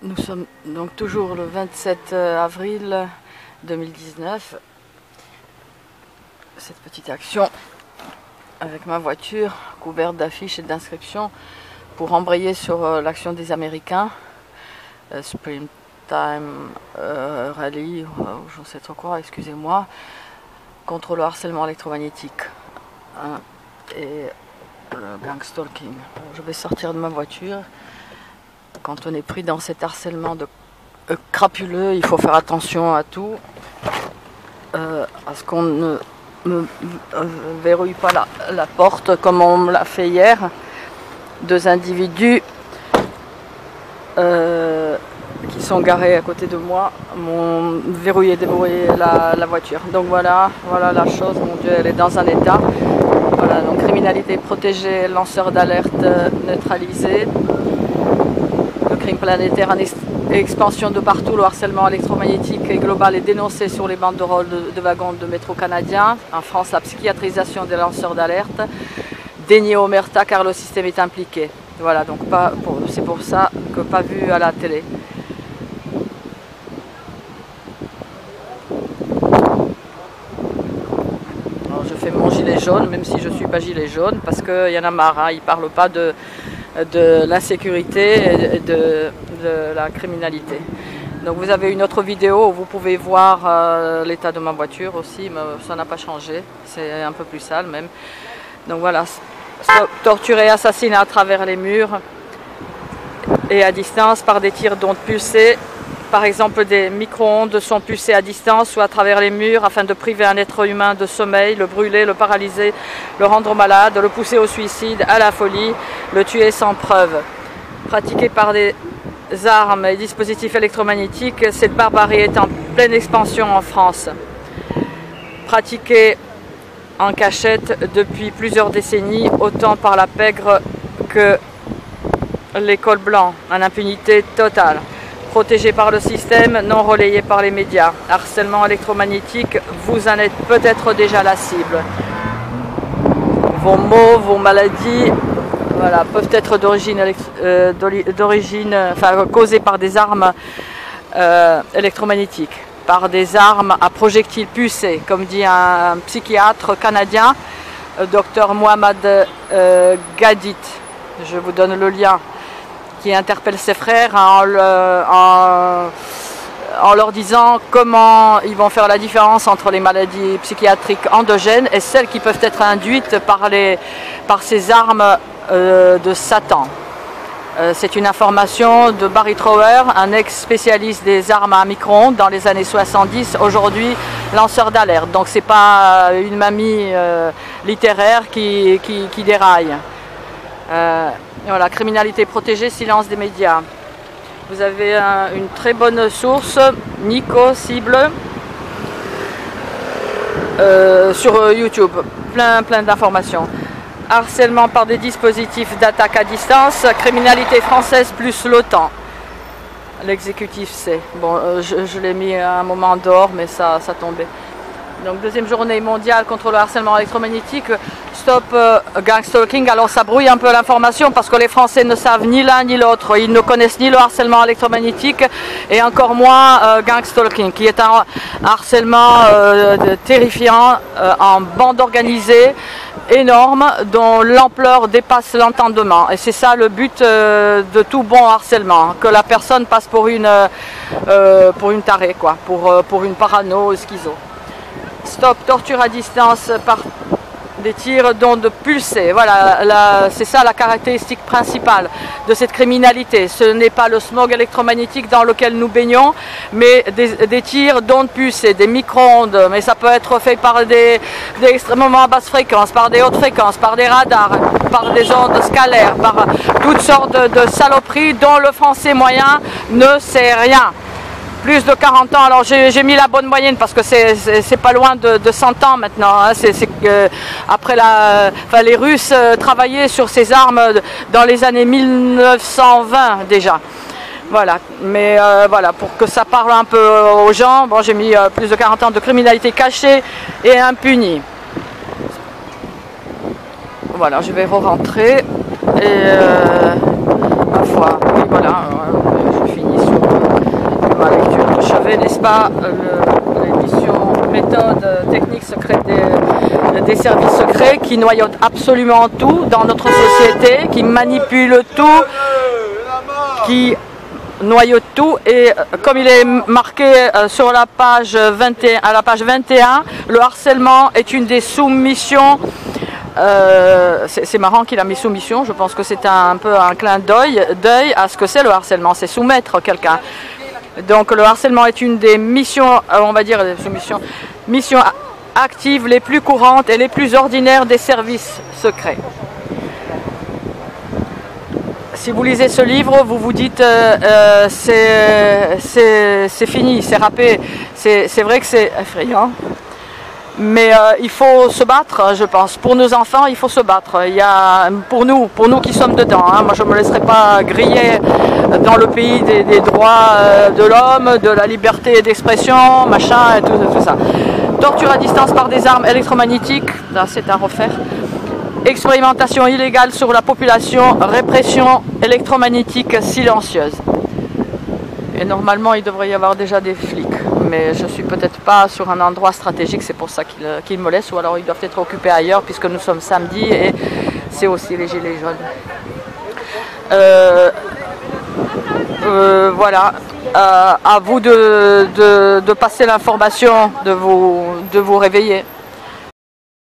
Nous sommes donc toujours le 27 avril 2019. Cette petite action avec ma voiture couverte d'affiches et d'inscriptions pour embrayer sur l'action des Américains, Springtime Rally, ou je ne sais trop quoi, excusez-moi, contre le harcèlement électromagnétique et le gang stalking. Je vais sortir de ma voiture. Quand on est pris dans cet harcèlement crapuleux, il faut faire attention à tout, à ce qu'on ne verrouille pas la porte comme on me l'a fait hier. Deux individus qui sont garés à côté de moi m'ont verrouillé, débrouillé la voiture. Donc voilà la chose, mon Dieu, elle est dans un état. Voilà, donc criminalité protégée, lanceur d'alerte neutralisé. Le crime planétaire en expansion de partout, le harcèlement électromagnétique et global est dénoncé sur les banderoles de wagons de métro canadiens. En France, la psychiatrisation des lanceurs d'alerte, dénié omerta car le système est impliqué. Voilà, donc c'est pour ça que pas vu à la télé. Alors, je fais mon gilet jaune, même si je ne suis pas gilet jaune, parce qu'il y en a marre, hein, ils ne parlent pas de l'insécurité et de la criminalité. Donc vous avez une autre vidéo où vous pouvez voir l'état de ma voiture aussi, mais ça n'a pas changé, c'est un peu plus sale même. Donc voilà, torturé et assassiné à travers les murs et à distance par des tirs d'ondes pulsées. Par exemple, des micro-ondes sont pulsées à distance ou à travers les murs afin de priver un être humain de sommeil, le brûler, le paralyser, le rendre malade, le pousser au suicide, à la folie, le tuer sans preuve. Pratiqué par des armes et dispositifs électromagnétiques, cette barbarie est en pleine expansion en France. Pratiquée en cachette depuis plusieurs décennies, autant par la pègre que les cols blancs, en impunité totale. Protégé par le système, non relayé par les médias. Harcèlement électromagnétique, vous en êtes peut-être déjà la cible. Vos maux, vos maladies, voilà, peuvent être causées par des armes électromagnétiques, par des armes à projectiles pulsés, comme dit un psychiatre canadien, Dr Mohamed Gadit. Je vous donne le lien, qui interpelle ses frères en leur disant comment ils vont faire la différence entre les maladies psychiatriques endogènes et celles qui peuvent être induites par ces armes de Satan. C'est une information de Barry Trower, un ex-spécialiste des armes à micro-ondes dans les années 70, aujourd'hui lanceur d'alerte. Donc c'est pas une mamie littéraire qui déraille. Voilà, criminalité protégée, silence des médias. Vous avez une très bonne source, Nico Cible, sur YouTube, plein d'informations. Harcèlement par des dispositifs d'attaque à distance, criminalité française plus l'OTAN. L'exécutif sait. Bon, je l'ai mis à un moment dehors, mais ça tombait. Donc deuxième journée mondiale contre le harcèlement électromagnétique, stop gang stalking. Alors ça brouille un peu l'information parce que les Français ne savent ni l'un ni l'autre. Ils ne connaissent ni le harcèlement électromagnétique et encore moins gang stalking, qui est un harcèlement terrifiant en bande organisée, énorme, dont l'ampleur dépasse l'entendement. Et c'est ça le but de tout bon harcèlement, que la personne passe pour une tarée, quoi, pour une parano schizo. Stop, torture à distance par des tirs d'ondes pulsées. Voilà, c'est ça la caractéristique principale de cette criminalité. Ce n'est pas le smog électromagnétique dans lequel nous baignons, mais des tirs d'ondes pulsées, des micro-ondes. Mais ça peut être fait par des extrêmement basses fréquences, par des hautes fréquences, par des radars, par des ondes scalaires, par toutes sortes de saloperies dont le français moyen ne sait rien. Plus de 40 ans, alors j'ai mis la bonne moyenne parce que c'est pas loin de 100 ans maintenant. Hein. Après les Russes travaillaient sur ces armes dans les années 1920 déjà. Voilà, mais voilà, pour que ça parle un peu aux gens, bon, j'ai mis plus de 40 ans de criminalité cachée et impunie. Voilà, je vais re-rentrer et ma foi, oui, voilà, je finis sur pas l'émission méthode technique secrète des services secrets qui noyautent absolument tout dans notre société, qui manipulent tout, qui noyautent tout. Et comme il est marqué sur la page 21, à la page 21, le harcèlement est une des soumissions. C'est marrant qu'il a mis soumission, je pense que c'est un peu un clin d'œil à ce que c'est le harcèlement, c'est soumettre quelqu'un. Donc le harcèlement est une des missions, on va dire missions actives les plus courantes et les plus ordinaires des services secrets. Si vous lisez ce livre, vous vous dites c'est fini, c'est râpé. C'est vrai que c'est effrayant. Mais il faut se battre, je pense. Pour nos enfants, il faut se battre. Pour nous qui sommes dedans. Hein. Moi, je ne me laisserai pas griller dans le pays des droits de l'homme, de la liberté d'expression, machin, et tout ça. Torture à distance par des armes électromagnétiques, c'est à refaire. Expérimentation illégale sur la population, répression électromagnétique silencieuse. Et normalement, il devrait y avoir déjà des flics. Mais je ne suis peut-être pas sur un endroit stratégique, c'est pour ça qu'ils me laissent, ou alors ils doivent être occupés ailleurs, puisque nous sommes samedi et c'est aussi les gilets jaunes. Voilà, à vous de passer l'information, de vous réveiller.